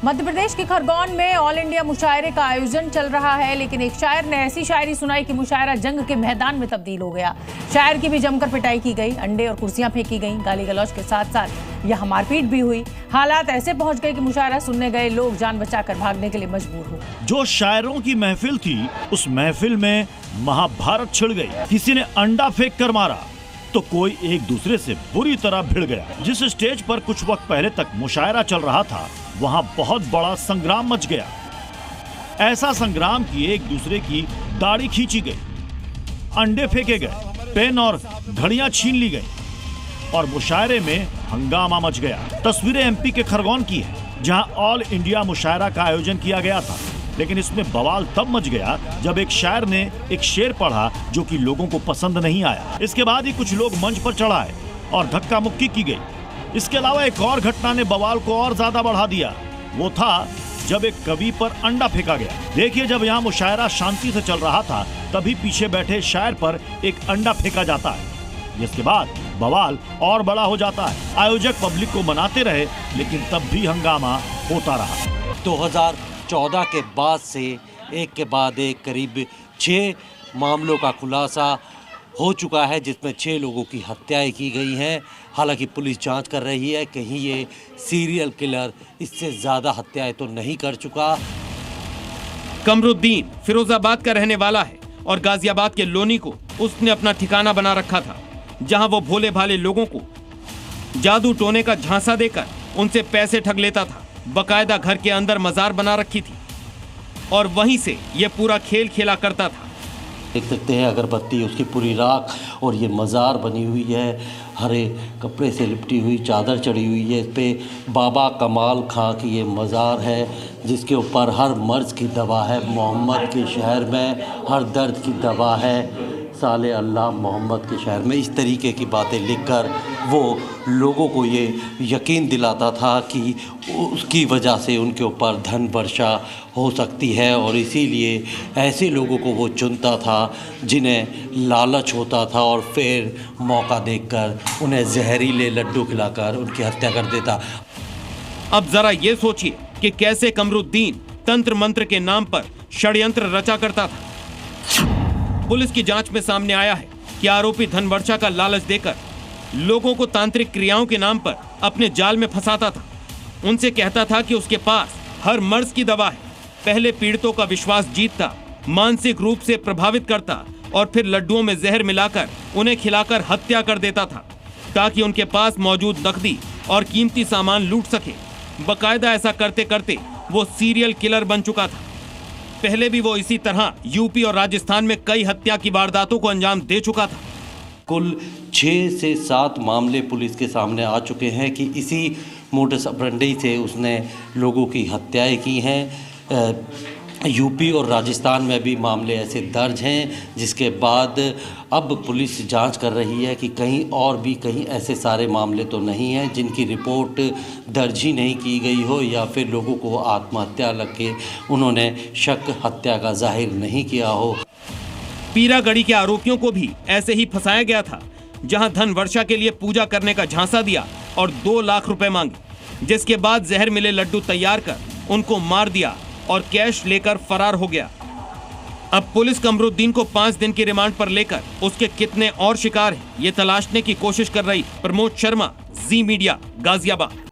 मध्य प्रदेश के खरगोन में all India मुशायरे का आयोजन चल रहा है, लेकिन एक शायर ने ऐसी शायरी सुनाई कि मुशायरा जंग के मैदान में तब्दील हो गया। शायर की भी जमकर पिटाई की गई, अंडे और कुर्सियां फेंकी गईं, गाली गलौज के साथ साथ यहां मारपीट भी हुई। हालात ऐसे पहुंच गए कि मुशायरा सुनने गए लोग जान बचाकर भागने के लिए मजबूर हुए। जो शायरों की महफिल थी, उस महफिल में महाभारत छिड़ गई। किसी ने अंडा फेंक कर मारा तो कोई एक दूसरे से बुरी तरह भिड़ गया। जिस स्टेज पर कुछ वक्त पहले तक मुशायरा चल रहा था, वहां बहुत बड़ा संग्राम मच गया। ऐसा संग्राम कि एक दूसरे की दाढ़ी खींची गई, अंडे फेंके गए, पेन और घड़ियां छीन ली गई और मुशायरे में हंगामा मच गया। तस्वीरें एमपी के खरगोन की है, जहां ऑल इंडिया मुशायरा का आयोजन किया गया था, लेकिन इसमें बवाल तब मच गया जब एक शायर ने एक शेर पढ़ा जो कि लोगों को पसंद नहीं आया। इसके बाद ही कुछ लोग मंच पर चढ़ आए और धक्का मुक्की की गई। इसके अलावा एक और घटना ने बवाल को और ज्यादा बढ़ा दिया। वो था जब एक कवि पर अंडा फेंका गया। देखिए, जब यहाँ मुशायरा शांति से चल रहा था, तभी पीछे बैठे शायर पर एक अंडा फेंका जाता है, जिसके बाद बवाल और बड़ा हो जाता है। आयोजक पब्लिक को मनाते रहे, लेकिन तब भी हंगामा होता रहा। 2014 के बाद से एक के बाद एक करीब 6 मामलों का खुलासा हो चुका है, जिसमें 6 लोगों की हत्याएं की गई हैं। हालांकि पुलिस जांच कर रही है, कहीं ये सीरियल किलर इससे ज़्यादा हत्याएं तो नहीं कर चुका। कमरुद्दीन फिरोजाबाद का रहने वाला है और गाजियाबाद के लोनी को उसने अपना ठिकाना बना रखा था, जहां वो भोले भाले लोगों को जादू टोने का झांसा देकर उनसे पैसे ठग लेता था। बकायदा घर के अंदर मजार बना रखी थी और वहीं से ये पूरा खेल खेला करता था। देख सकते हैं अगरबत्ती, उसकी पूरी राख, और ये मज़ार बनी हुई है, हरे कपड़े से लिपटी हुई चादर चढ़ी हुई है। इस पे बाबा कमाल खां की ये मज़ार है, जिसके ऊपर हर मर्ज़ की दवा है। मोहम्मद के शहर में हर दर्द की दवा है, साले अल्लाह मोहम्मद के शहर में। इस तरीके की बातें लिखकर वो लोगों को ये यकीन दिलाता था कि उसकी वजह से उनके ऊपर धन वर्षा हो सकती है, और इसीलिए ऐसे लोगों को वो चुनता था जिन्हें लालच होता था, और फिर मौका देखकर उन्हें जहरीले लड्डू खिलाकर उनकी हत्या कर देता। अब जरा ये सोचिए कि कैसे कमरुद्दीन तंत्र मंत्र के नाम पर षड्यंत्र रचा करता था। पुलिस की जांच में सामने आया है कि आरोपी धनवर्षा का लालच देकर लोगों को तांत्रिक क्रियाओं के नाम पर अपने जाल में फंसाता था। उनसे कहता था कि उसके पास हर मर्ज की दवा है। पहले पीड़ितों का विश्वास जीतता, मानसिक रूप से प्रभावित करता और फिर लड्डुओं में जहर मिलाकर उन्हें खिलाकर हत्या कर देता था, ताकि उनके पास मौजूद नकदी और कीमती सामान लूट सके। बकायदा ऐसा करते करते वो सीरियल किलर बन चुका था। पहले भी वो इसी तरह यूपी और राजस्थान में कई हत्या की वारदातों को अंजाम दे चुका था। कुल 6 से 7 मामले पुलिस के सामने आ चुके हैं कि इसी मोडस ऑपरेंडी से उसने लोगों की हत्याएं की हैं। यूपी और राजस्थान में भी मामले ऐसे दर्ज हैं, जिसके बाद अब पुलिस जांच कर रही है कि कहीं और भी कहीं ऐसे सारे मामले तो नहीं हैं जिनकी रिपोर्ट दर्ज ही नहीं की गई हो, या फिर लोगों को आत्महत्या लग के उन्होंने शक हत्या का जाहिर नहीं किया हो। पीरागढ़ी के आरोपियों को भी ऐसे ही फंसाया गया था, जहां धन वर्षा के लिए पूजा करने का झांसा दिया और 2 लाख रुपए मांगे, जिसके बाद जहर मिले लड्डू तैयार कर उनको मार दिया और कैश लेकर फरार हो गया। अब पुलिस कमरुद्दीन को 5 दिन की रिमांड पर लेकर उसके कितने और शिकार हैं, ये तलाशने की कोशिश कर रही। प्रमोद शर्मा, जी मीडिया, गाजियाबाद।